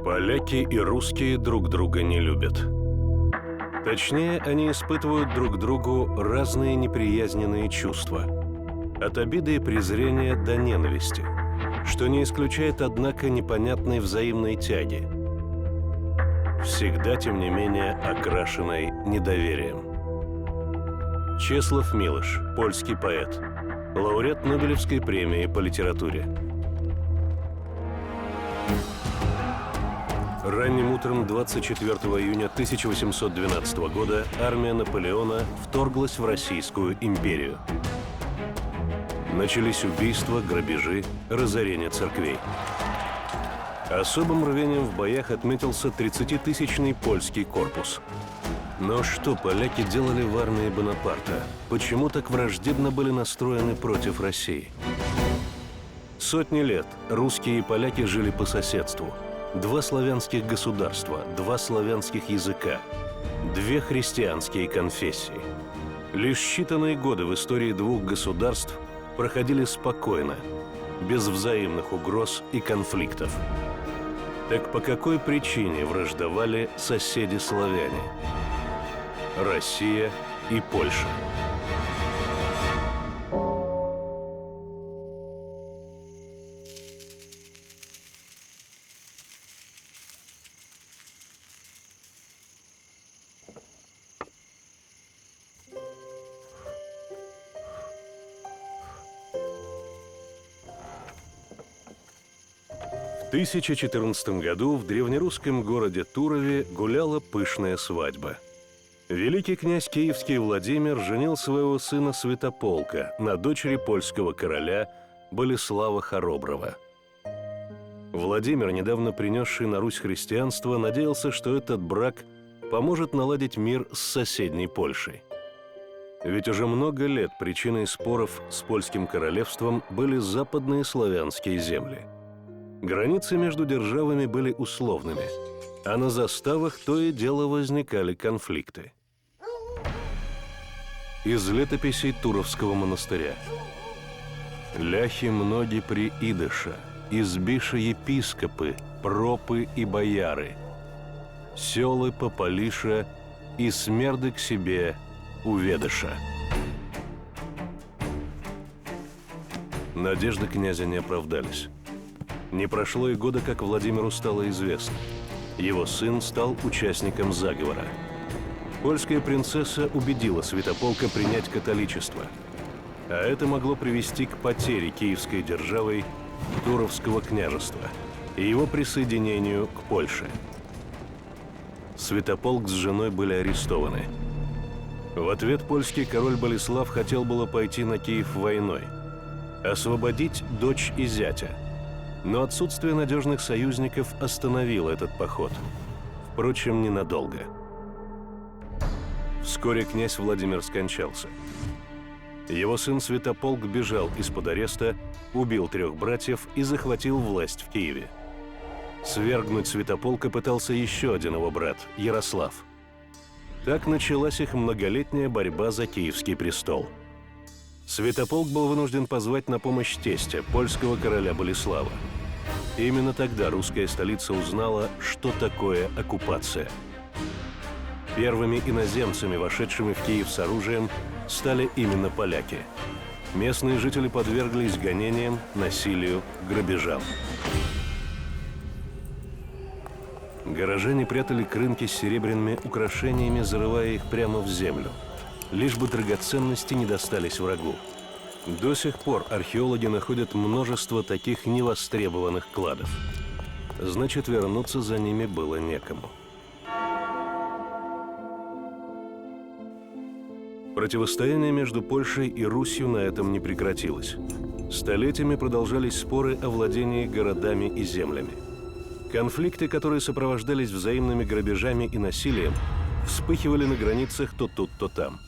Поляки и русские друг друга не любят. Точнее, они испытывают друг другу разные неприязненные чувства. От обиды и презрения до ненависти, что не исключает, однако, непонятной взаимной тяги. Всегда, тем не менее, окрашенной недоверием. Чеслав Милош, польский поэт, лауреат Нобелевской премии по литературе. Ранним утром 24 июня 1812 года армия Наполеона вторглась в Российскую империю. Начались убийства, грабежи, разорение церквей. Особым рвением в боях отметился 30-тысячный польский корпус. Но что поляки делали в армии Бонапарта? Почему так враждебно были настроены против России? Сотни лет русские и поляки жили по соседству. Два славянских государства, два славянских языка, две христианские конфессии. Лишь считанные годы в истории двух государств проходили спокойно, без взаимных угроз и конфликтов. Так по какой причине враждовали соседи-славяне? Россия и Польша. В 1014 году в древнерусском городе Турове гуляла пышная свадьба. Великий князь Киевский Владимир женил своего сына Святополка на дочери польского короля Болеслава Хороброго. Владимир, недавно принесший на Русь христианство, надеялся, что этот брак поможет наладить мир с соседней Польшей. Ведь уже много лет причиной споров с польским королевством были западные славянские земли. Границы между державами были условными, а на заставах то и дело возникали конфликты. Из летописей Туровского монастыря. «Ляхи многи при идыша, избиша епископы, пропы и бояры, селы пополиша и смерды к себе уведыша». Надежды князя не оправдались. Не прошло и года, как Владимиру стало известно. Его сын стал участником заговора. Польская принцесса убедила Святополка принять католичество. А это могло привести к потере киевской державой Туровского княжества и его присоединению к Польше. Святополк с женой были арестованы. В ответ польский король Болеслав хотел было пойти на Киев войной, освободить дочь и зятя. Но отсутствие надежных союзников остановило этот поход. Впрочем, ненадолго. Вскоре князь Владимир скончался. Его сын Святополк бежал из-под ареста, убил 3 братьев и захватил власть в Киеве. Свергнуть Святополка пытался еще один его брат, Ярослав. Так началась их многолетняя борьба за киевский престол. Святополк был вынужден позвать на помощь тестя, польского короля Болеслава. Именно тогда русская столица узнала, что такое оккупация. Первыми иноземцами, вошедшими в Киев с оружием, стали именно поляки. Местные жители подверглись гонениям, насилию, грабежам. Горожане прятали крынки с серебряными украшениями, зарывая их прямо в землю, лишь бы драгоценности не достались врагу. До сих пор археологи находят множество таких невостребованных кладов. Значит, вернуться за ними было некому. Противостояние между Польшей и Русью на этом не прекратилось. Столетиями продолжались споры о владении городами и землями. Конфликты, которые сопровождались взаимными грабежами и насилием, вспыхивали на границах то тут, то там.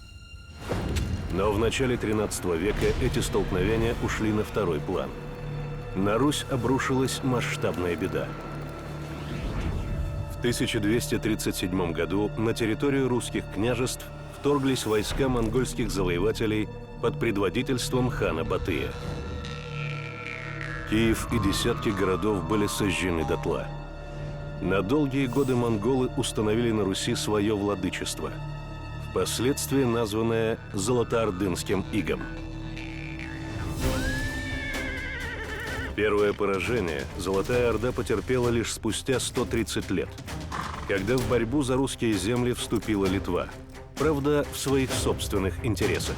Но в начале XIII века эти столкновения ушли на второй план. На Русь обрушилась масштабная беда. В 1237 году на территорию русских княжеств вторглись войска монгольских завоевателей под предводительством хана Батыя. Киев и десятки городов были сожжены дотла. На долгие годы монголы установили на Руси свое владычество, впоследствии названное Золотоордынским игом. Первое поражение Золотая Орда потерпела лишь спустя 130 лет, когда в борьбу за русские земли вступила Литва, правда, в своих собственных интересах.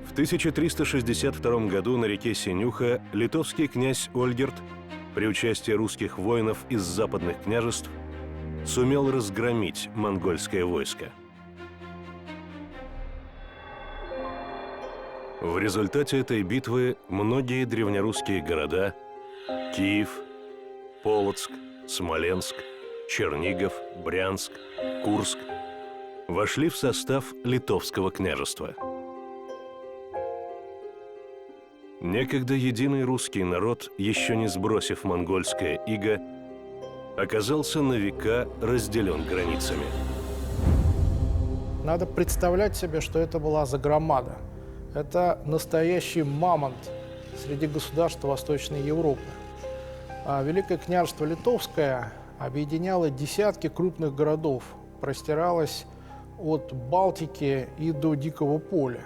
В 1362 году на реке Синюха литовский князь Ольгерд при участии русских воинов из западных княжеств сумел разгромить монгольское войско. В результате этой битвы многие древнерусские города – Киев, Полоцк, Смоленск, Чернигов, Брянск, Курск – вошли в состав Литовского княжества. Некогда единый русский народ, еще не сбросив монгольское иго, оказался на века разделен границами. Надо представлять себе, что это была загромада. Это настоящий мамонт среди государств Восточной Европы. Великое княжество Литовское объединяло десятки крупных городов, простиралось от Балтики и до Дикого поля.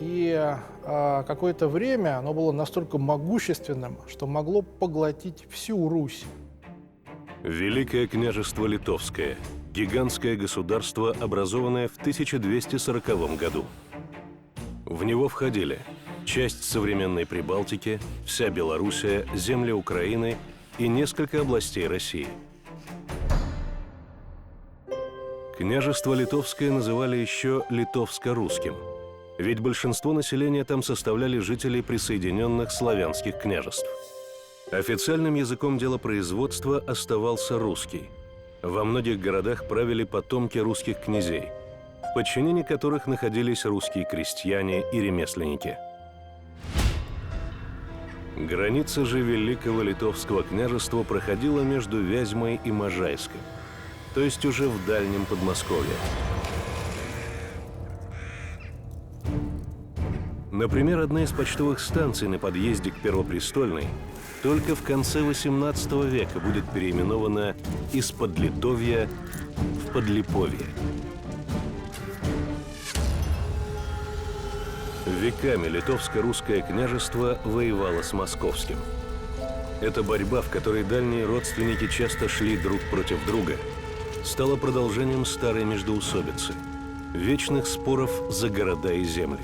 И какое-то время оно было настолько могущественным, что могло поглотить всю Русь. Великое княжество Литовское – гигантское государство, образованное в 1240 году. В него входили часть современной Прибалтики, вся Белоруссия, земли Украины и несколько областей России. Княжество Литовское называли еще Литовско-русским, ведь большинство населения там составляли жители присоединенных славянских княжеств. Официальным языком делопроизводства оставался русский. Во многих городах правили потомки русских князей, в подчинении которых находились русские крестьяне и ремесленники. Граница же Великого Литовского княжества проходила между Вязьмой и Можайском, то есть уже в дальнем Подмосковье. Например, одна из почтовых станций на подъезде к Первопрестольной только в конце XVIII века будет переименована из Подлитовья в Подлиповье. Веками Литовско-русское княжество воевало с московским. Эта борьба, в которой дальние родственники часто шли друг против друга, стала продолжением старой междоусобицы, вечных споров за города и земли.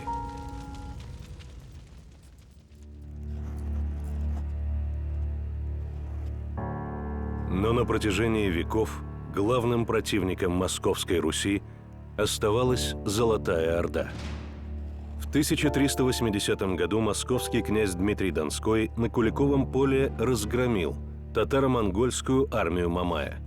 Но на протяжении веков главным противником Московской Руси оставалась Золотая Орда. В 1380 году московский князь Дмитрий Донской на Куликовом поле разгромил татаро-монгольскую армию Мамая.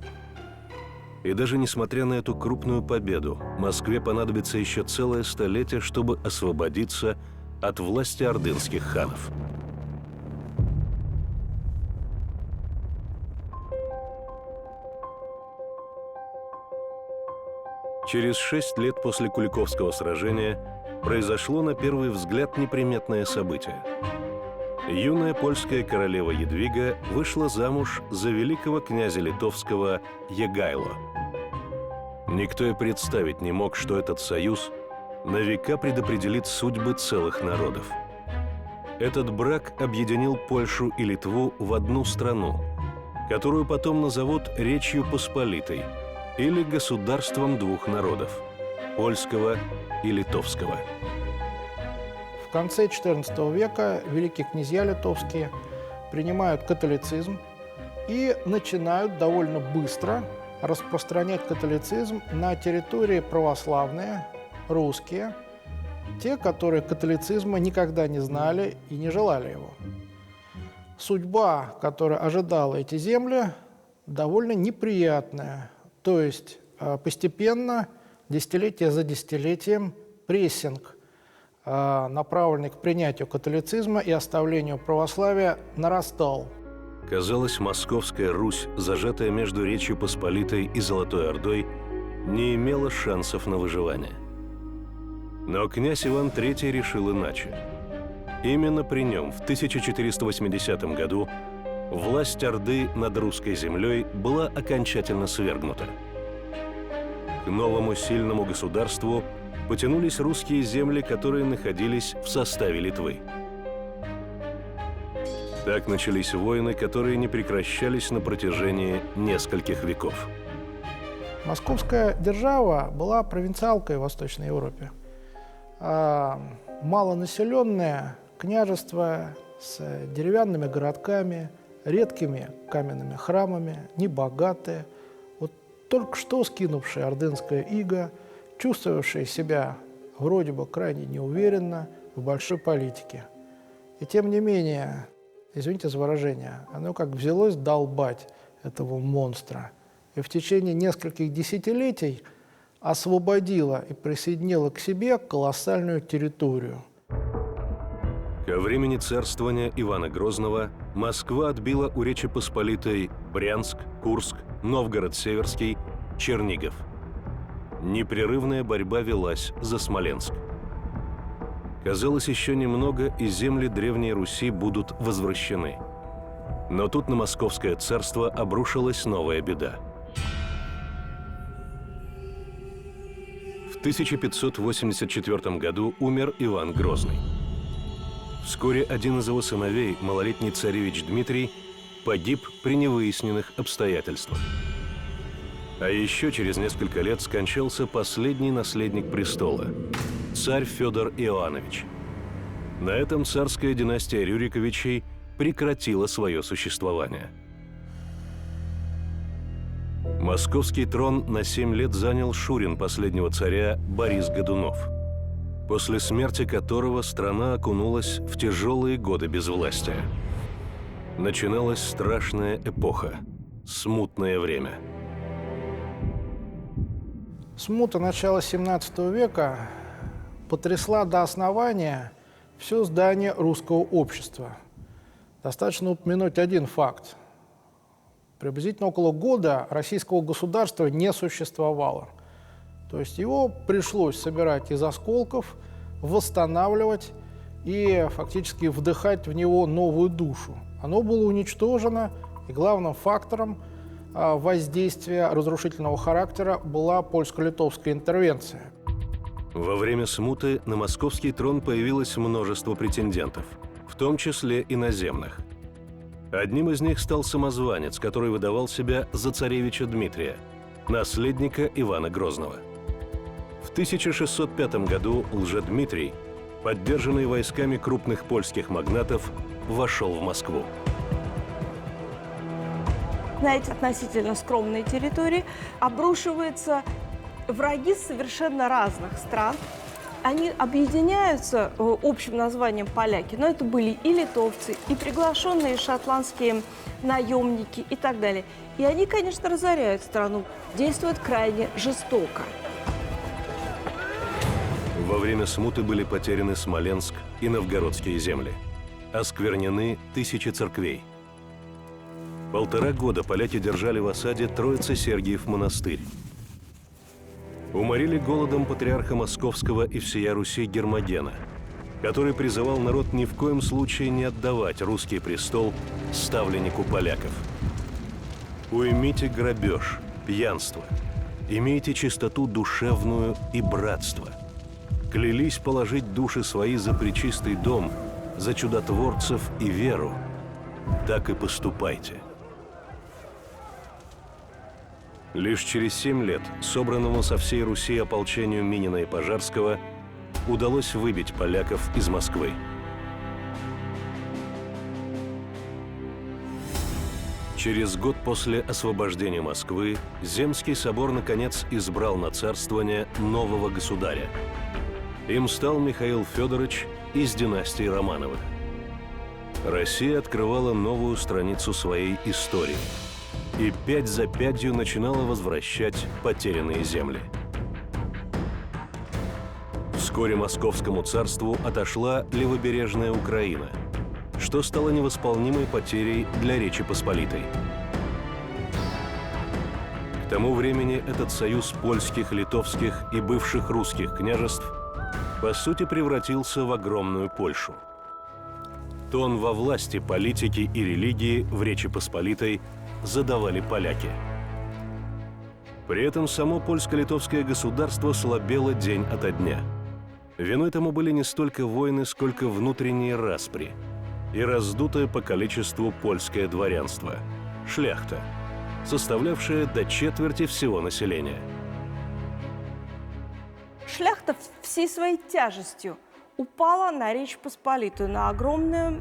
И даже несмотря на эту крупную победу, Москве понадобится еще целое столетие, чтобы освободиться от власти ордынских ханов. Через 6 лет после Куликовского сражения произошло на первый взгляд неприметное событие. Юная польская королева Едвига вышла замуж за великого князя литовского Егайло. Никто и представить не мог, что этот союз на века предопределит судьбы целых народов. Этот брак объединил Польшу и Литву в одну страну, которую потом назовут Речью Посполитой или государством двух народов – польского и литовского. В конце XIV века великие князья литовские принимают католицизм и начинают довольно быстро распространять католицизм на территории православные, русские, те, которые католицизма никогда не знали и не желали его. Судьба, которая ожидала эти земли, довольно неприятная. То есть постепенно, десятилетие за десятилетием, прессинг, направленный к принятию католицизма и оставлению православия, нарастал. Казалось, Московская Русь, зажатая между Речью Посполитой и Золотой Ордой, не имела шансов на выживание. Но князь Иван III решил иначе. Именно при нем в 1480 году власть Орды над русской землей была окончательно свергнута. К новому сильному государству потянулись русские земли, которые находились в составе Литвы. Так начались войны, которые не прекращались на протяжении нескольких веков. Московская держава была провинциалкой в Восточной Европе. Малонаселенное княжество с деревянными городками, редкими каменными храмами, небогатые, вот только что скинувшее ордынское иго, чувствовавшее себя вроде бы крайне неуверенно в большой политике. И тем не менее, извините за выражение, оно как взялось долбать этого монстра. И в течение нескольких десятилетий освободило и присоединило к себе колоссальную территорию. Ко времени царствования Ивана Грозного Москва отбила у Речи Посполитой Брянск, Курск, Новгород-Северский, Чернигов. Непрерывная борьба велась за Смоленск. Казалось, еще немного, и земли Древней Руси будут возвращены. Но тут на Московское царство обрушилась новая беда. В 1584 году умер Иван Грозный. Вскоре один из его сыновей, малолетний царевич Дмитрий, погиб при невыясненных обстоятельствах. А еще через несколько лет скончался последний наследник престола – царь Федор Иоаннович. На этом царская династия Рюриковичей прекратила свое существование. Московский трон на 7 лет занял шурин последнего царя Борис Годунов, после смерти которого страна окунулась в тяжелые годы безвластия. Начиналась страшная эпоха – смутное время. Смута начала XVII века потрясла до основания все здание русского общества. Достаточно упомянуть один факт. Приблизительно около года российского государства не существовало. То есть его пришлось собирать из осколков, восстанавливать и фактически вдыхать в него новую душу. Оно было уничтожено, и главным фактором воздействия разрушительного характера была польско-литовская интервенция. Во время смуты на московский трон появилось множество претендентов, в том числе иноземных. Одним из них стал самозванец, который выдавал себя за царевича Дмитрия, наследника Ивана Грозного. В 1605 году Лжедмитрий, поддержанный войсками крупных польских магнатов, вошел в Москву. На эти относительно скромные территории обрушиваются враги совершенно разных стран. Они объединяются общим названием поляки, но это были и литовцы, и приглашенные шотландские наемники и так далее. И они, конечно, разоряют страну, действуют крайне жестоко. Во время смуты были потеряны Смоленск и новгородские земли. Осквернены тысячи церквей. 1,5 года поляки держали в осаде Троице-Сергиев монастырь. Уморили голодом патриарха Московского и всея Руси Гермогена, который призывал народ ни в коем случае не отдавать русский престол ставленнику поляков. Уймите грабеж, пьянство, имейте чистоту душевную и братство. Клялись положить души свои за пречистый дом, за чудотворцев и веру. Так и поступайте. Лишь через 7 лет собранному со всей Руси ополчению Минина и Пожарского удалось выбить поляков из Москвы. Через год после освобождения Москвы Земский собор наконец избрал на царствование нового государя. Им стал Михаил Федорович из династии Романовых. Россия открывала новую страницу своей истории и 5 за 5 начинала возвращать потерянные земли. Вскоре Московскому царству отошла левобережная Украина, что стало невосполнимой потерей для Речи Посполитой. К тому времени этот союз польских, литовских и бывших русских княжеств по сути превратился в огромную Польшу. Тон во власти, политики и религии в Речи Посполитой задавали поляки. При этом само польско-литовское государство слабело день ото дня. Виной тому были не столько войны, сколько внутренние распри и раздутое по количеству польское дворянство – шляхта, составлявшая до четверти всего населения. Шляхта всей своей тяжестью упала на Речь Посполитую, на огромное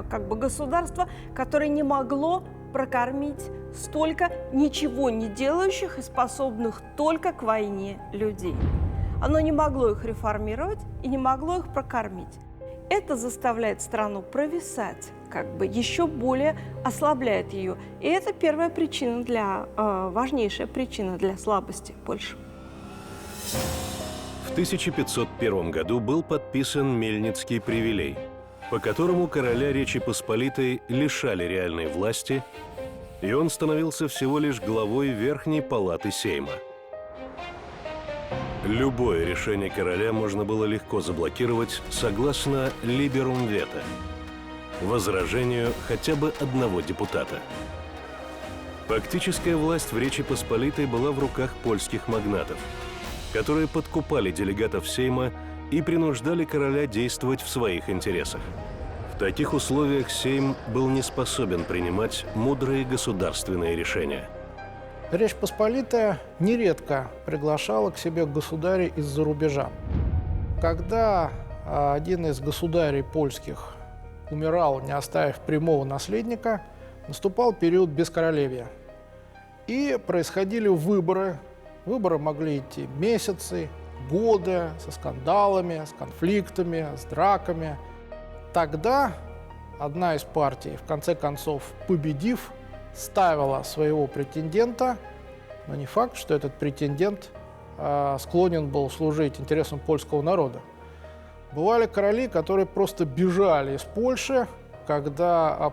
государство, которое не могло прокормить столько ничего не делающих и способных только к войне людей. Оно не могло их реформировать и не могло их прокормить. Это заставляет страну провисать, еще более ослабляет ее. И это первая причина важнейшая причина для слабости Польши. В 1501 году был подписан Мельницкий привилей, по которому короля Речи Посполитой лишали реальной власти, и он становился всего лишь главой Верхней палаты Сейма. Любое решение короля можно было легко заблокировать согласно «либерум вето» – возражению хотя бы одного депутата. Фактическая власть в Речи Посполитой была в руках польских магнатов, которые подкупали делегатов Сейма и принуждали короля действовать в своих интересах. В таких условиях Сейм был не способен принимать мудрые государственные решения. Речь Посполитая нередко приглашала к себе государей из-за рубежа. Когда один из государей польских умирал, не оставив прямого наследника, наступал период бескоролевья. И происходили выборы. Выборы могли идти месяцы, годы, со скандалами, с конфликтами, с драками. Тогда одна из партий, в конце концов, победив, ставила своего претендента, но не факт, что этот претендент склонен был служить интересам польского народа. Бывали короли, которые просто бежали из Польши, когда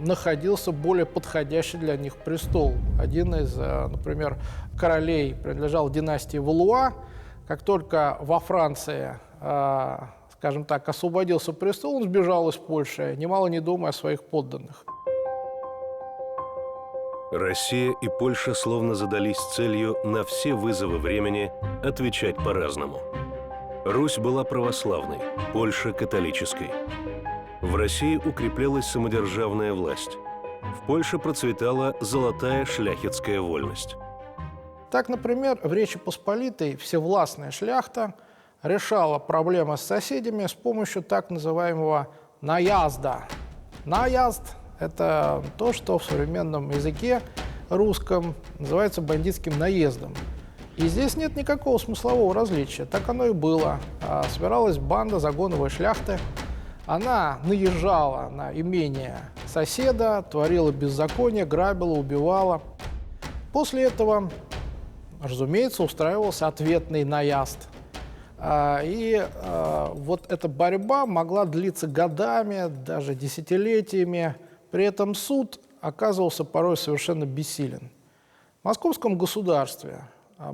находился более подходящий для них престол. Один из, например, королей принадлежал династии Валуа. Как только во Франции, скажем так, освободился престол, он сбежал из Польши, немало не думая о своих подданных. Россия и Польша словно задались целью на все вызовы времени отвечать по-разному. Русь была православной, Польша – католической. В России укреплялась самодержавная власть. В Польше процветала золотая шляхетская вольность. Так, например, в Речи Посполитой всевластная шляхта решала проблемы с соседями с помощью так называемого наязда. Наезд – это то, что в современном языке русском называется бандитским наездом. И здесь нет никакого смыслового различия. Так оно и было. Собиралась банда загоновой шляхты. Она наезжала на имение соседа, творила беззаконие, грабила, убивала. После этого, разумеется, устраивался ответный наезд. Вот эта борьба могла длиться годами, даже десятилетиями. При этом суд оказывался порой совершенно бессилен. В московском государстве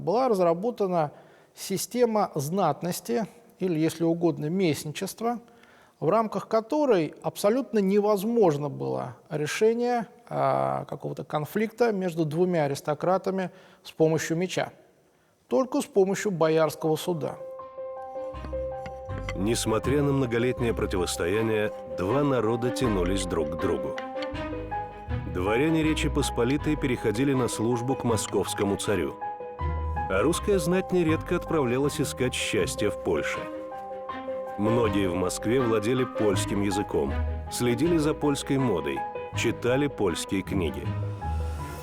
была разработана система знатности, или, если угодно, местничества, в рамках которой абсолютно невозможно было решение какого-то конфликта между двумя аристократами с помощью меча, только с помощью боярского суда. Несмотря на многолетнее противостояние, два народа тянулись друг к другу. Дворяне Речи Посполитой переходили на службу к московскому царю, а русская знать нередко отправлялась искать счастье в Польше. Многие в Москве владели польским языком, следили за польской модой, читали польские книги.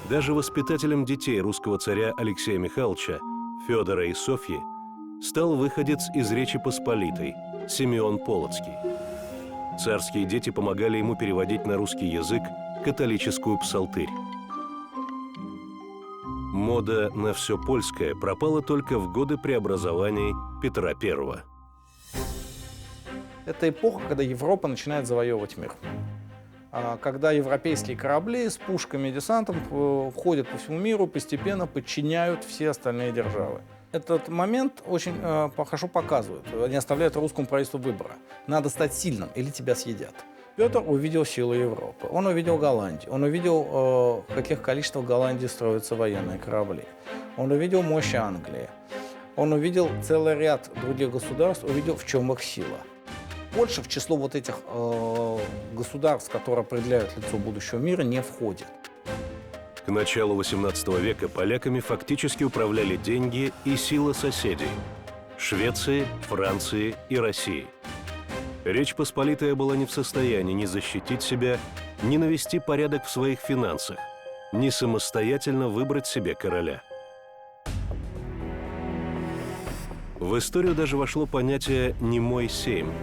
Даже воспитателем детей русского царя Алексея Михайловича, Федора и Софьи, стал выходец из Речи Посполитой Симеон Полоцкий. Царские дети помогали ему переводить на русский язык католическую псалтырь. Мода на все польское пропала только в годы преобразований Петра I. Это эпоха, когда Европа начинает завоевывать мир. Когда европейские корабли с пушками и десантом входят по всему миру, постепенно подчиняют все остальные державы. Этот момент очень хорошо показывает, не оставляет русскому правительству выбора. Надо стать сильным, или тебя съедят. Петр увидел силу Европы, он увидел Голландию, он увидел, в каких количествах в Голландии строятся военные корабли, он увидел мощь Англии, он увидел целый ряд других государств, увидел, в чем их сила. Польша в число вот этих государств, которые определяют лицо будущего мира, не входит. К началу XVIII века поляками фактически управляли деньги и сила соседей – Швеции, Франции и России. Речь Посполитая была не в состоянии ни защитить себя, ни навести порядок в своих финансах, ни самостоятельно выбрать себе короля. В историю даже вошло понятие «немой сейм»,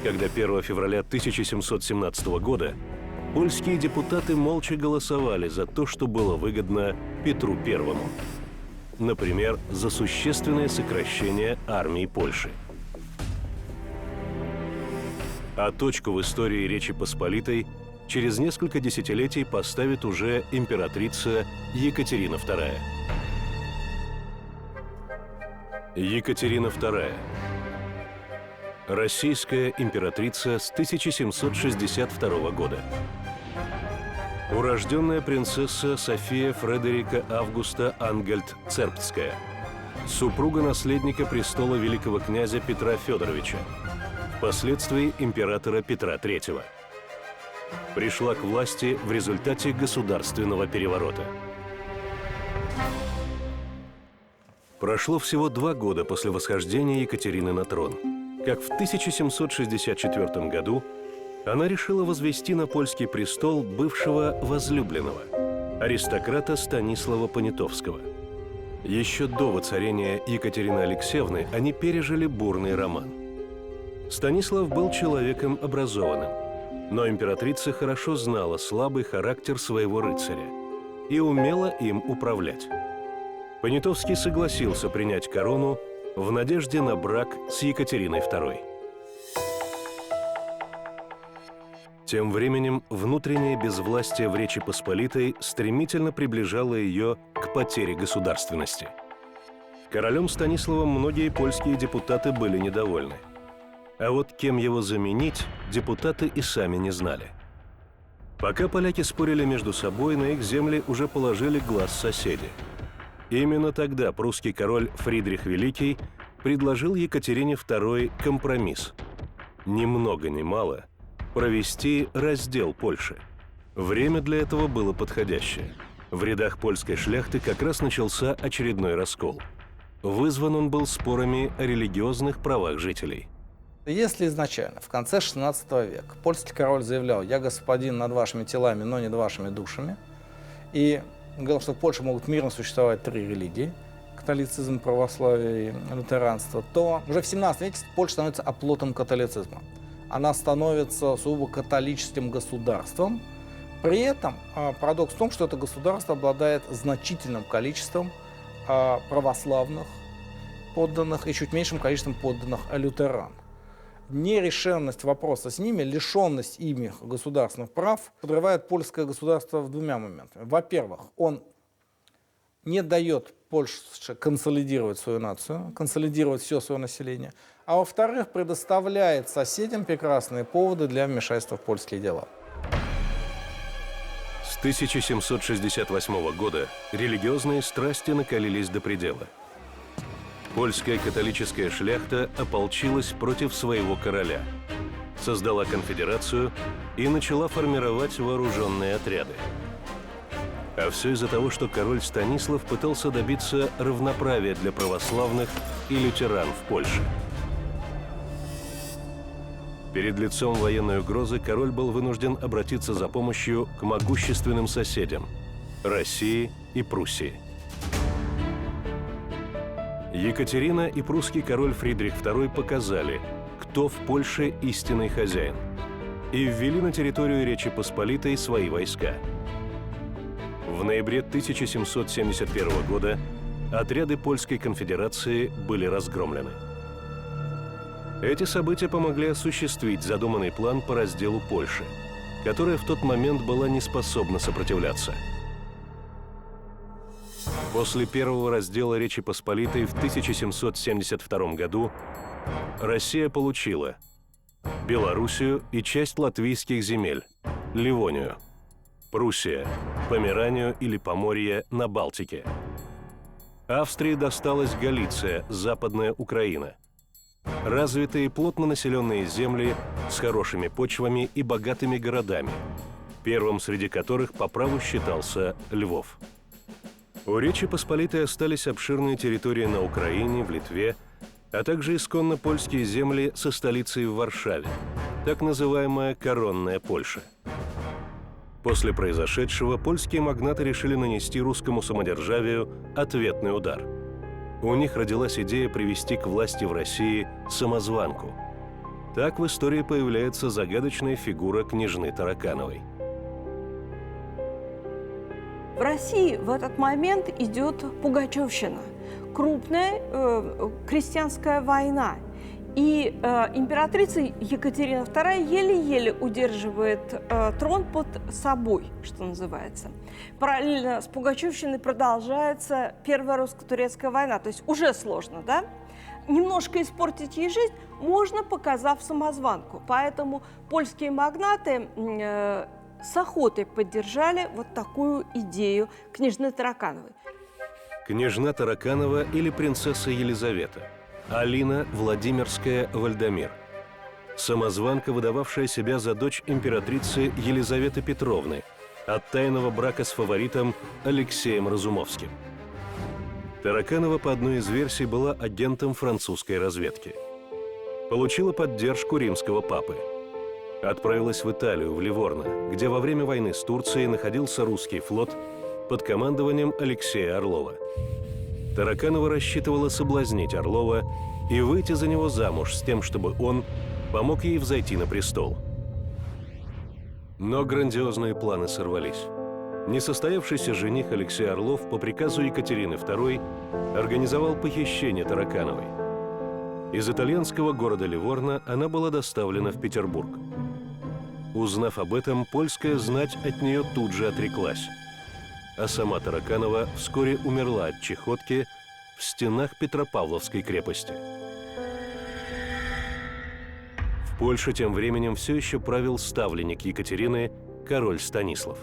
когда 1 февраля 1717 года польские депутаты молча голосовали за то, что было выгодно Петру I. Например, за существенное сокращение армии Польши. А точку в истории Речи Посполитой через несколько десятилетий поставит уже императрица Екатерина II. Екатерина II. Российская императрица с 1762 года. Урожденная принцесса София Фредерика Августа Ангальд-Цербстская, супруга наследника престола великого князя Петра Федоровича, впоследствии императора Петра III. Пришла к власти в результате государственного переворота. Прошло всего 2 года после восхождения Екатерины на трон, как в 1764 году она решила возвести на польский престол бывшего возлюбленного, аристократа Станислава Понятовского. Еще до воцарения Екатерины Алексеевны они пережили бурный роман. Станислав был человеком образованным, но императрица хорошо знала слабый характер своего рыцаря и умела им управлять. Понятовский согласился принять корону в надежде на брак с Екатериной II. Тем временем внутреннее безвластие в Речи Посполитой стремительно приближало ее к потере государственности. Королем Станиславом многие польские депутаты были недовольны. А вот кем его заменить, депутаты и сами не знали. Пока поляки спорили между собой, на их земли уже положили глаз соседи. Именно тогда прусский король Фридрих Великий предложил Екатерине II компромисс. Ни много ни мало провести раздел Польши. Время для этого было подходящее. В рядах польской шляхты как раз начался очередной раскол. Вызван он был спорами о религиозных правах жителей. Если изначально, в конце XVI века, польский король заявлял: «Я господин над вашими телами, но не над вашими душами», и говорил, что в Польше могут мирно существовать 3 религии – католицизм, православие и лютеранство, то уже в XVII веке Польша становится оплотом католицизма. Она становится сугубо католическим государством. При этом парадокс в том, что это государство обладает значительным количеством православных подданных и чуть меньшим количеством подданных лютеран. Нерешенность вопроса с ними, лишенность ими государственных прав подрывает польское государство в 2 моментами. Во-первых, он не дает Польше консолидировать свою нацию, консолидировать все свое население. А во-вторых, предоставляет соседям прекрасные поводы для вмешательства в польские дела. С 1768 года религиозные страсти накалились до предела. Польская католическая шляхта ополчилась против своего короля, создала конфедерацию и начала формировать вооруженные отряды. А все из-за того, что король Станислав пытался добиться равноправия для православных и лютеран в Польше. Перед лицом военной угрозы король был вынужден обратиться за помощью к могущественным соседям – России и Пруссии. Екатерина и прусский король Фридрих II показали, кто в Польше истинный хозяин, и ввели на территорию Речи Посполитой свои войска. В ноябре 1771 года отряды Польской конфедерации были разгромлены. Эти события помогли осуществить задуманный план по разделу Польши, которая в тот момент была не способна сопротивляться. После первого раздела Речи Посполитой в 1772 году Россия получила Белоруссию и часть латвийских земель – Ливонию, Пруссия, Померанию или Поморье на Балтике. Австрии досталась Галиция, Западная Украина. Развитые плотно населенные земли с хорошими почвами и богатыми городами, первым среди которых по праву считался Львов. У Речи Посполитой остались обширные территории на Украине, в Литве, а также исконно польские земли со столицей в Варшаве, так называемая коронная Польша. После произошедшего польские магнаты решили нанести русскому самодержавию ответный удар. У них родилась идея привести к власти в России самозванку. Так в истории появляется загадочная фигура княжны Таракановой. В России в этот момент идет пугачевщина, крупная крестьянская война. И императрица Екатерина II еле-еле удерживает трон под собой, что называется. Параллельно с пугачевщиной продолжается Первая русско-турецкая война, то есть уже сложно, да? Немножко испортить ей жизнь можно, показав самозванку. Поэтому польские магнаты с охотой поддержали вот такую идею княжны Таракановой. Княжна Тараканова или принцесса Елизавета. Алина Владимирская Вальдамир. Самозванка, выдававшая себя за дочь императрицы Елизаветы Петровны от тайного брака с фаворитом Алексеем Разумовским. Тараканова, по одной из версий, была агентом французской разведки. Получила поддержку римского папы. Отправилась в Италию, в Ливорно, где во время войны с Турцией находился русский флот под командованием Алексея Орлова. Тараканова рассчитывала соблазнить Орлова и выйти за него замуж с тем, чтобы он помог ей взойти на престол. Но грандиозные планы сорвались. Несостоявшийся жених Алексей Орлов по приказу Екатерины II организовал похищение Таракановой. Из итальянского города Ливорно она была доставлена в Петербург. Узнав об этом, польская знать от нее тут же отреклась. А сама Тараканова вскоре умерла от чехотки в стенах Петропавловской крепости. В Польше тем временем все еще правил ставленник Екатерины, король Станислав.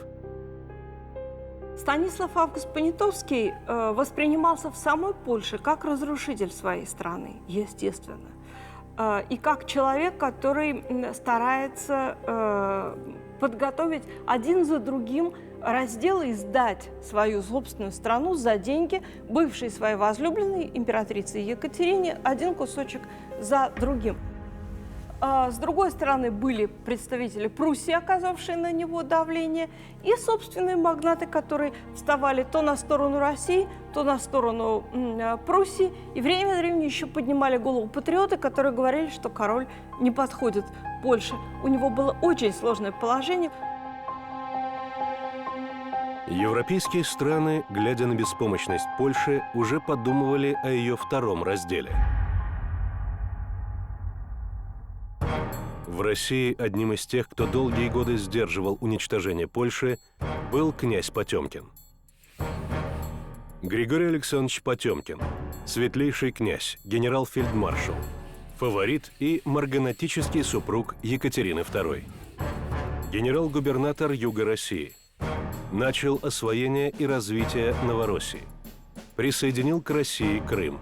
Станислав Август Понятовский воспринимался в самой Польше как разрушитель своей страны, естественно. И как человек, который старается подготовить один за другим разделы и сдать свою собственную страну за деньги бывшей своей возлюбленной императрицы Екатерине один кусочек за другим. С другой стороны, были представители Пруссии, оказавшие на него давление, и собственные магнаты, которые вставали то на сторону России, то на сторону Пруссии. И время от времени еще поднимали голову патриоты, которые говорили, что король не подходит Польше. У него было очень сложное положение. Европейские страны, глядя на беспомощность Польши, уже подумывали о ее втором разделе. В России одним из тех, кто долгие годы сдерживал уничтожение Польши, был князь Потемкин. Григорий Александрович Потемкин, светлейший князь, генерал-фельдмаршал, фаворит и марганатический супруг Екатерины II, генерал-губернатор Юга России, начал освоение и развитие Новороссии, присоединил к России Крым,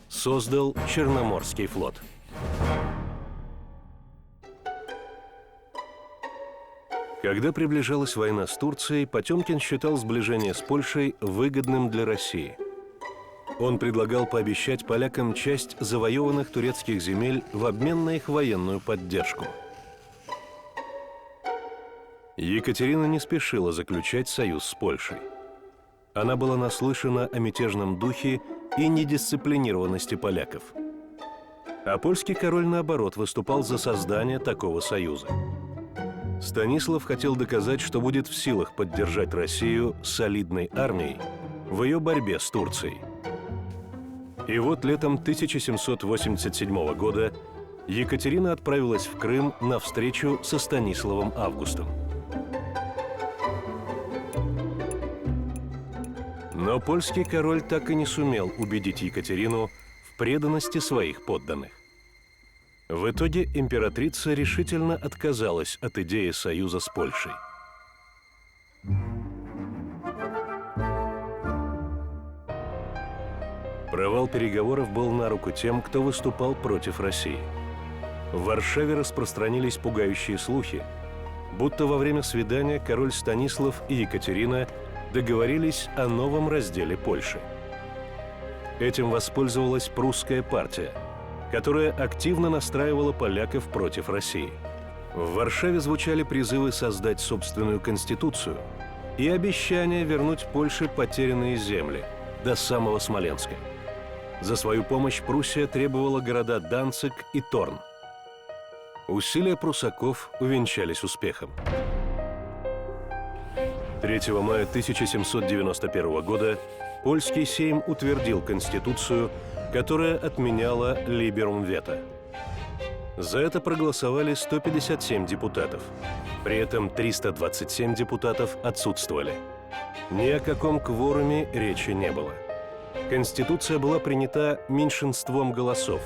создал Черноморский флот. Когда приближалась война с Турцией, Потемкин считал сближение с Польшей выгодным для России. Он предлагал пообещать полякам часть завоеванных турецких земель в обмен на их военную поддержку. Екатерина не спешила заключать союз с Польшей. Она была наслышана о мятежном духе и недисциплинированности поляков. А польский король, наоборот, выступал за создание такого союза. Станислав хотел доказать, что будет в силах поддержать Россию солидной армией в ее борьбе с Турцией. И вот летом 1787 года Екатерина отправилась в Крым на встречу со Станиславом Августом. Но польский король так и не сумел убедить Екатерину в преданности своих подданных. В итоге императрица решительно отказалась от идеи союза с Польшей. Провал переговоров был на руку тем, кто выступал против России. В Варшаве распространились пугающие слухи, будто во время свидания король Станислав и Екатерина договорились о новом разделе Польши. Этим воспользовалась прусская партия, которая активно настраивала поляков против России. В Варшаве звучали призывы создать собственную конституцию и обещание вернуть Польше потерянные земли до самого Смоленска. За свою помощь Пруссия требовала города Данциг и Торн. Усилия прусаков увенчались успехом. 3 мая 1791 года польский сейм утвердил конституцию, которая отменяла либерум вето. За это проголосовали 157 депутатов. При этом 327 депутатов отсутствовали. Ни о каком кворуме речи не было. Конституция была принята меньшинством голосов,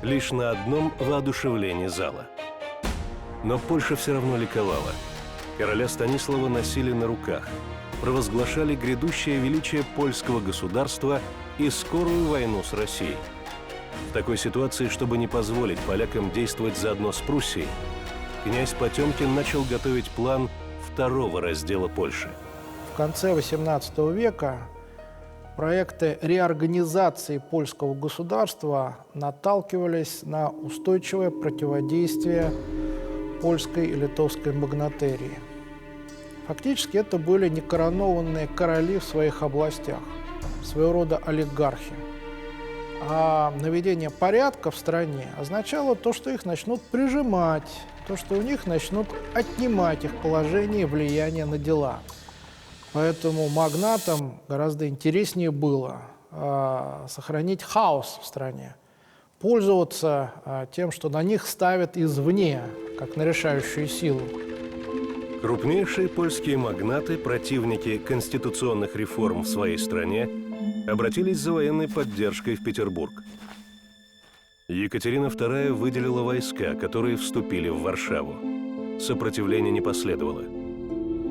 лишь на одном воодушевлении зала. Но Польша все равно ликовала. Короля Станислава носили на руках, провозглашали грядущее величие польского государства и скорую войну с Россией. В такой ситуации, чтобы не позволить полякам действовать заодно с Пруссией, князь Потемкин начал готовить план второго раздела Польши. В конце XVIII века проекты реорганизации польского государства наталкивались на устойчивое противодействие польской и литовской магнатерии. Фактически это были некоронованные короли в своих областях, своего рода олигархи. А наведение порядка в стране означало то, что их начнут прижимать, то, что у них начнут отнимать их положение и влияние на дела. Поэтому магнатам гораздо интереснее было сохранить хаос в стране, пользоваться тем, что на них ставят извне, как на решающую силу. Крупнейшие польские магнаты, противники конституционных реформ в своей стране, обратились за военной поддержкой в Петербург. Екатерина II выделила войска, которые вступили в Варшаву. Сопротивления не последовало.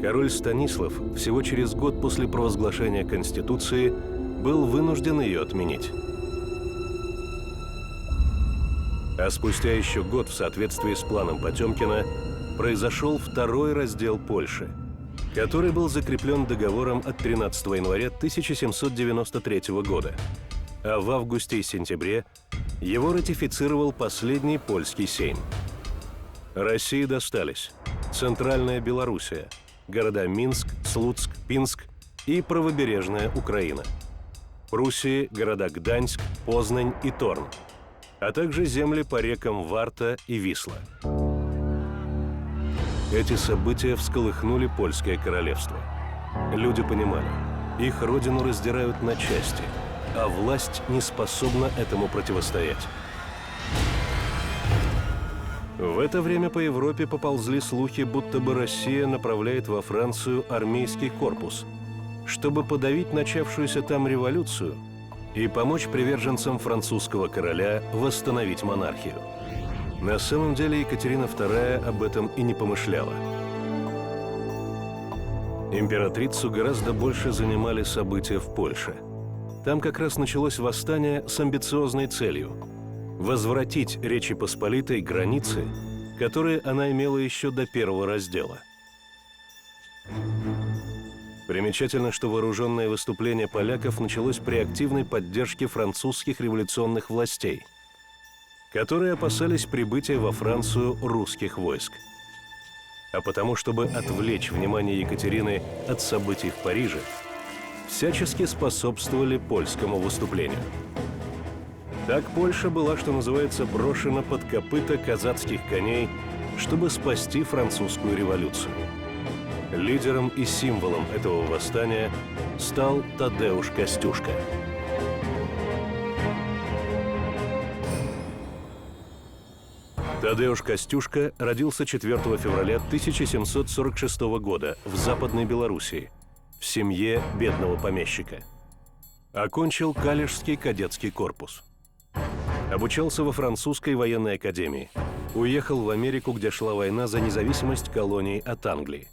Король Станислав всего через год после провозглашения Конституции был вынужден ее отменить. А спустя еще год, в соответствии с планом Потемкина, произошел второй раздел Польши, который был закреплен договором от 13 января 1793 года, а в августе и сентябре его ратифицировал последний польский сейм. России достались Центральная Белоруссия, города Минск, Слуцк, Пинск и правобережная Украина. Пруссии – города Гданьск, Познань и Торн, а также земли по рекам Варта и Висла. Эти события всколыхнули польское королевство. Люди понимали, их родину раздирают на части, а власть не способна этому противостоять. В это время по Европе поползли слухи, будто бы Россия направляет во Францию армейский корпус, чтобы подавить начавшуюся там революцию и помочь приверженцам французского короля восстановить монархию. На самом деле Екатерина II об этом и не помышляла. Императрицу гораздо больше занимали события в Польше. Там как раз началось восстание с амбициозной целью – возвратить Речи Посполитой границы, которые она имела еще до первого раздела. Примечательно, что вооруженное выступление поляков началось при активной поддержке французских революционных властей, которые опасались прибытия во Францию русских войск. А потому, чтобы отвлечь внимание Екатерины от событий в Париже, всячески способствовали польскому выступлению. Так Польша была, что называется, брошена под копыта казацких коней, чтобы спасти французскую революцию. Лидером и символом этого восстания стал Тадеуш Костюшка. Тадеуш Костюшка родился 4 февраля 1746 года в Западной Белоруссии в семье бедного помещика. Окончил Калишский кадетский корпус. Обучался во французской военной академии. Уехал в Америку, где шла война за независимость колоний от Англии.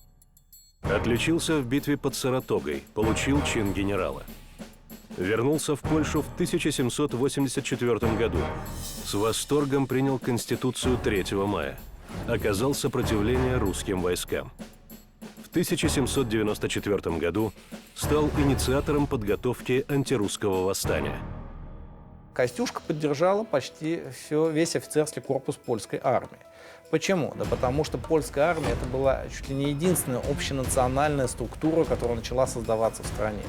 Отличился в битве под Саратогой, получил чин генерала. Вернулся в Польшу в 1784 году. С восторгом принял Конституцию 3 мая. Оказал сопротивление русским войскам. В 1794 году стал инициатором подготовки антирусского восстания. Костюшка поддержала почти весь офицерский корпус польской армии. Почему? Да потому что польская армия это была чуть ли не единственная общенациональная структура, которая начала создаваться в стране.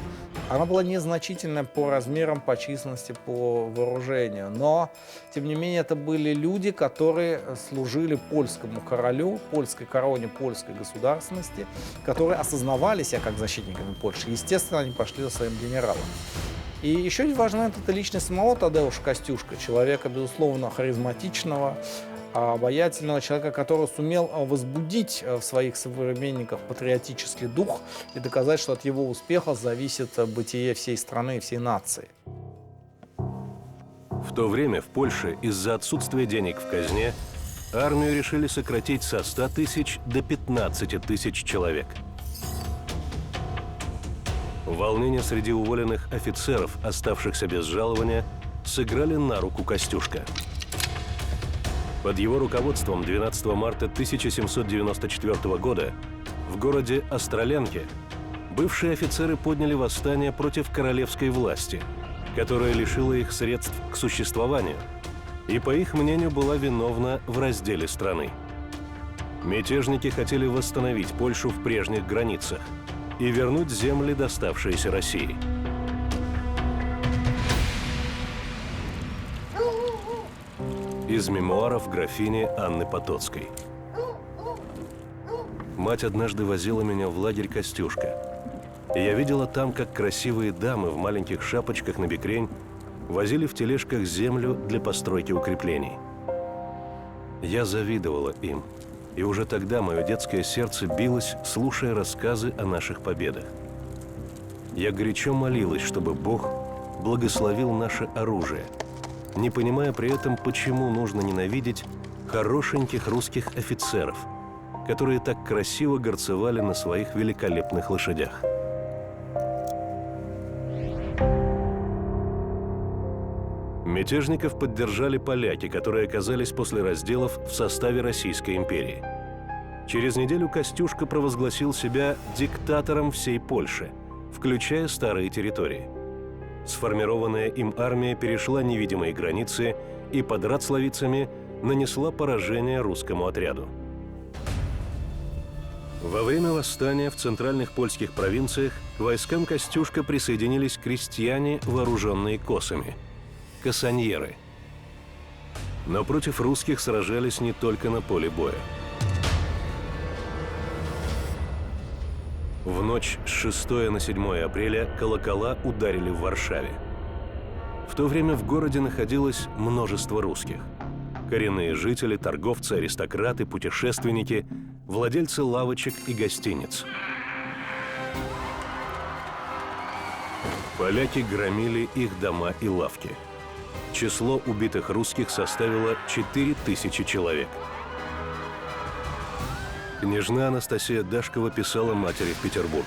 Она была незначительная по размерам, по численности, по вооружению, но, тем не менее, это были люди, которые служили польскому королю, польской короне, польской государственности, которые осознавали себя как защитниками Польши. Естественно, они пошли за своим генералом. И еще один важный момент – это личность самого Тадеуша Костюшка, человека, безусловно, харизматичного, обаятельного человека, который сумел возбудить в своих современниках патриотический дух и доказать, что от его успеха зависит бытие всей страны и всей нации. В то время в Польше из-за отсутствия денег в казне армию решили сократить со 100 тысяч до 15 тысяч человек. Волнения среди уволенных офицеров, оставшихся без жалования, сыграли на руку Костюшка. Под его руководством 12 марта 1794 года в городе Остролянке бывшие офицеры подняли восстание против королевской власти, которая лишила их средств к существованию и, по их мнению, была виновна в разделе страны. Мятежники хотели восстановить Польшу в прежних границах и вернуть земли, доставшиеся России. Из мемуаров графини Анны Потоцкой. Мать однажды возила меня в лагерь Костюшка. И я видела там, как красивые дамы в маленьких шапочках на бекрень возили в тележках землю для постройки укреплений. Я завидовала им, и уже тогда мое детское сердце билось, слушая рассказы о наших победах. Я горячо молилась, чтобы Бог благословил наше оружие, не понимая при этом, почему нужно ненавидеть хорошеньких русских офицеров, которые так красиво горцевали на своих великолепных лошадях. Мятежников поддержали поляки, которые оказались после разделов в составе Российской империи. Через неделю Костюшка провозгласил себя диктатором всей Польши, включая старые территории. Сформированная им армия перешла невидимые границы и под Рацлавицами нанесла поражение русскому отряду. Во время восстания в центральных польских провинциях к войскам Костюшка присоединились крестьяне, вооруженные косами – кассаньеры. Но против русских сражались не только на поле боя. В ночь с 6 на 7 апреля колокола ударили в Варшаве. В то время в городе находилось множество русских. Коренные жители, торговцы, аристократы, путешественники, владельцы лавочек и гостиниц. Поляки громили их дома и лавки. Число убитых русских составило 4000 человек. Княжна Анастасия Дашкова писала матери в Петербург: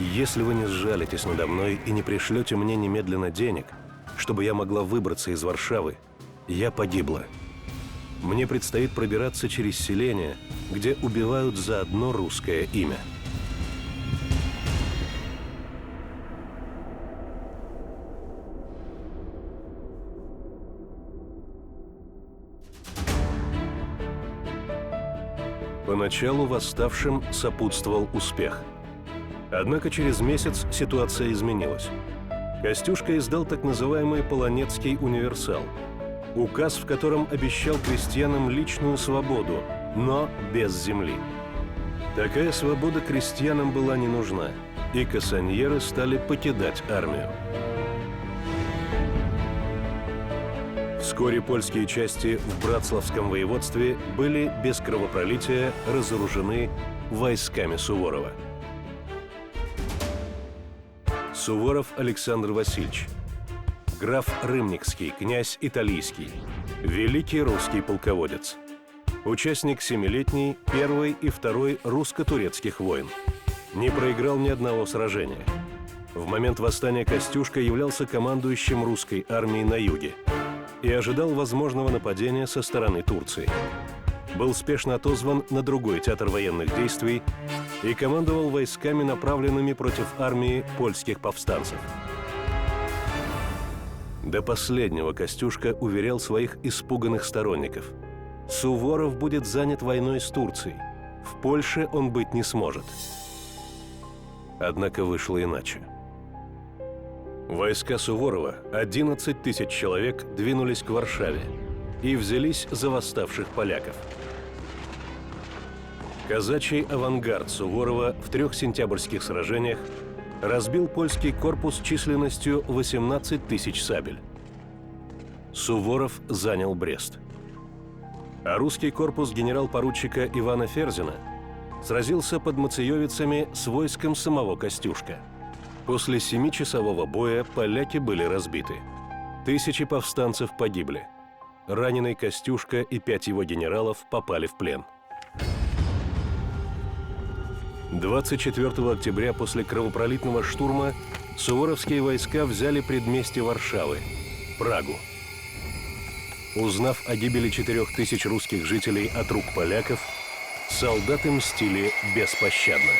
«Если вы не сжалитесь надо мной и не пришлете мне немедленно денег, чтобы я могла выбраться из Варшавы, я погибла. Мне предстоит пробираться через селения, где убивают за одно русское имя». Поначалу восставшим сопутствовал успех. Однако через месяц ситуация изменилась. Костюшка издал так называемый Полонецкий универсал. Указ, в котором обещал крестьянам личную свободу, но без земли. Такая свобода крестьянам была не нужна, и кассаньеры стали покидать армию. Вскоре польские части в Братславском воеводстве были без кровопролития разоружены войсками Суворова. Суворов Александр Васильевич, граф Рымникский, князь Италийский, великий русский полководец, участник семилетней Первой и Второй русско-турецких войн, не проиграл ни одного сражения. В момент восстания Костюшка являлся командующим русской армией на юге и ожидал возможного нападения со стороны Турции. Был спешно отозван на другой театр военных действий и командовал войсками, направленными против армии польских повстанцев. До последнего Костюшка уверял своих испуганных сторонников: Суворов будет занят войной с Турцией, в Польше он быть не сможет. Однако вышло иначе. Войска Суворова, 11 тысяч человек, двинулись к Варшаве и взялись за восставших поляков. Казачий авангард Суворова в 3 сентябрьских сражениях разбил польский корпус численностью 18 тысяч сабель. Суворов занял Брест. А русский корпус генерал-поручика Ивана Ферзина сразился под Мациевицами с войском самого Костюшка. После 7-часового боя поляки были разбиты. Тысячи повстанцев погибли. Раненый Костюшка и 5 его генералов попали в плен. 24 октября после кровопролитного штурма суворовские войска взяли предместье Варшавы – Прагу. Узнав о гибели 4000 русских жителей от рук поляков, солдаты мстили беспощадно.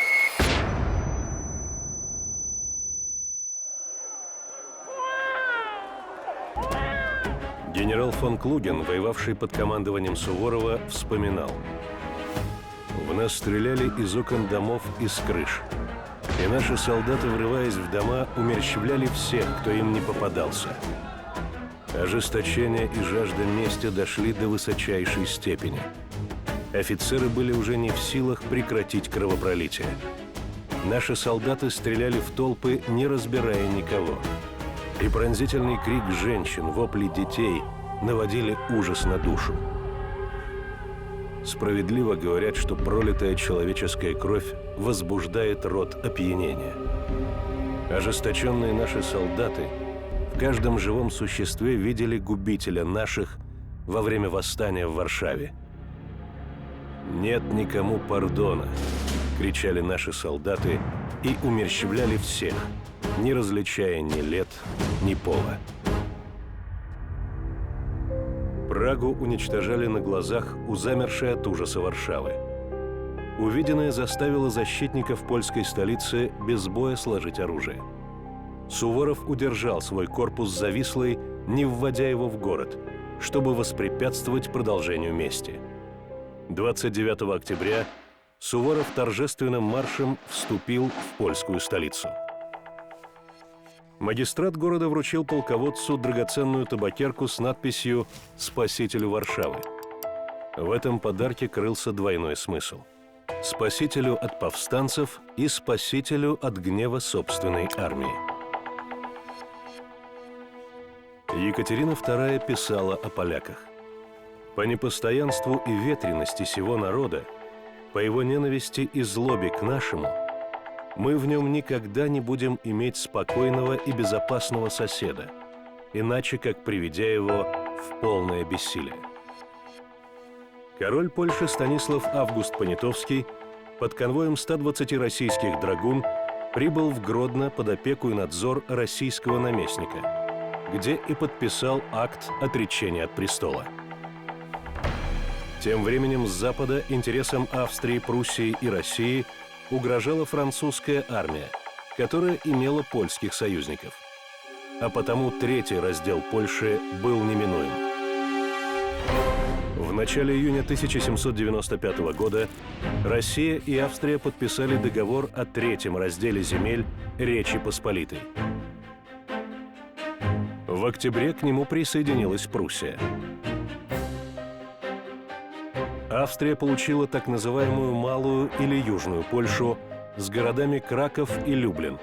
Генерал фон Клуген, воевавший под командованием Суворова, вспоминал: «В нас стреляли из окон домов и с крыш. И наши солдаты, врываясь в дома, умерщвляли всех, кто им не попадался. Ожесточение и жажда мести дошли до высочайшей степени. Офицеры были уже не в силах прекратить кровопролитие. Наши солдаты стреляли в толпы, не разбирая никого. И пронзительный крик женщин, вопли детей наводили ужас на душу. Справедливо говорят, что пролитая человеческая кровь возбуждает род опьянения. Ожесточенные наши солдаты в каждом живом существе видели губителя наших во время восстания в Варшаве. «Нет никому пардона!» – кричали наши солдаты и умерщвляли всех, не различая ни лет, ни пола. Прагу уничтожали на глазах у замершей от ужаса Варшавы. Увиденное заставило защитников польской столицы без боя сложить оружие. Суворов удержал свой корпус за Вислой, не вводя его в город, чтобы воспрепятствовать продолжению мести. 29 октября Суворов торжественным маршем вступил в польскую столицу. Магистрат города вручил полководцу драгоценную табакерку с надписью «Спасителю Варшавы». В этом подарке крылся двойной смысл: спасителю от повстанцев и спасителю от гнева собственной армии. Екатерина II писала о поляках: «По непостоянству и ветренности сего народа, по его ненависти и злобе к нашему, мы в нем никогда не будем иметь спокойного и безопасного соседа, иначе как приведя его в полное бессилие». Король Польши Станислав Август Понятовский под конвоем 120 российских драгун прибыл в Гродно под опеку и надзор российского наместника, где и подписал акт отречения от престола. Тем временем с запада интересам Австрии, Пруссии и России угрожала французская армия, которая имела польских союзников. А потому третий раздел Польши был неминуем. В начале июня 1795 года Россия и Австрия подписали договор о третьем разделе земель Речи Посполитой. В октябре к нему присоединилась Пруссия. Австрия получила так называемую Малую или Южную Польшу с городами Краков и Люблин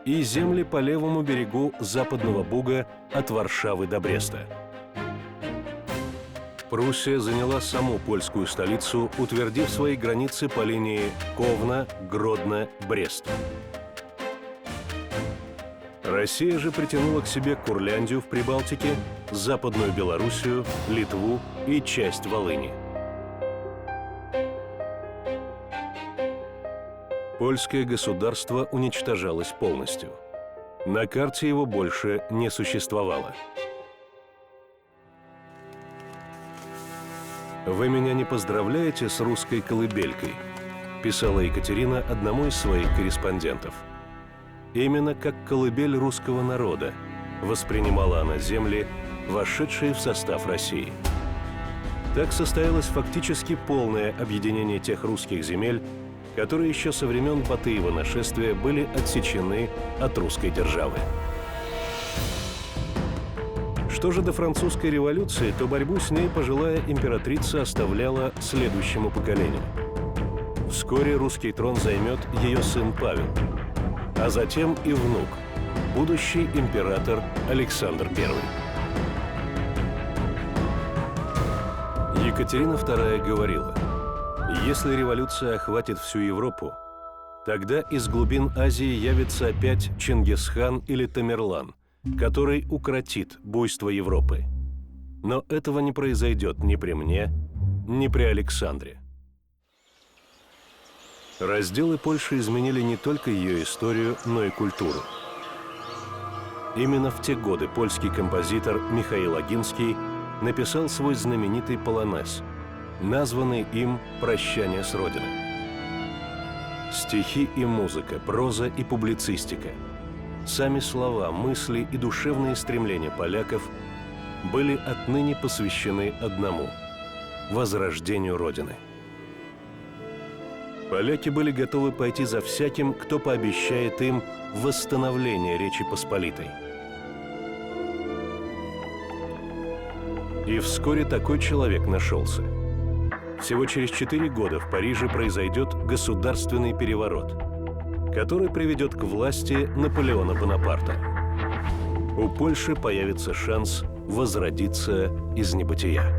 и земли по левому берегу Западного Буга от Варшавы до Бреста. Пруссия заняла саму польскую столицу, утвердив свои границы по линии Ковна, Гродно, Брест. Россия же притянула к себе Курляндию в Прибалтике, Западную Белоруссию, Литву и часть Волыни. Польское государство уничтожалось полностью. На карте его больше не существовало. «Вы меня не поздравляете с русской колыбелькой», – писала Екатерина одному из своих корреспондентов. Именно как колыбель русского народа воспринимала она земли, вошедшие в состав России. Так состоялось фактически полное объединение тех русских земель, которые еще со времен Батыева нашествия были отсечены от русской державы. Что же до французской революции, то борьбу с ней пожилая императрица оставляла следующему поколению. Вскоре русский трон займет ее сын Павел, а затем и внук, будущий император Александр I. Екатерина II говорила: «Если революция охватит всю Европу, тогда из глубин Азии явится опять Чингисхан или Тамерлан, который укротит буйство Европы. Но этого не произойдет ни при мне, ни при Александре». Разделы Польши изменили не только ее историю, но и культуру. Именно в те годы польский композитор Михаил Агинский написал свой знаменитый полонез, названный им «Прощание с Родиной». Стихи и музыка, проза и публицистика, сами слова, мысли и душевные стремления поляков были отныне посвящены одному – возрождению Родины. Поляки были готовы пойти за всяким, кто пообещает им восстановление Речи Посполитой. И вскоре такой человек нашелся. Всего через 4 года в Париже произойдет государственный переворот, который приведет к власти Наполеона Бонапарта. У Польши появится шанс возродиться из небытия.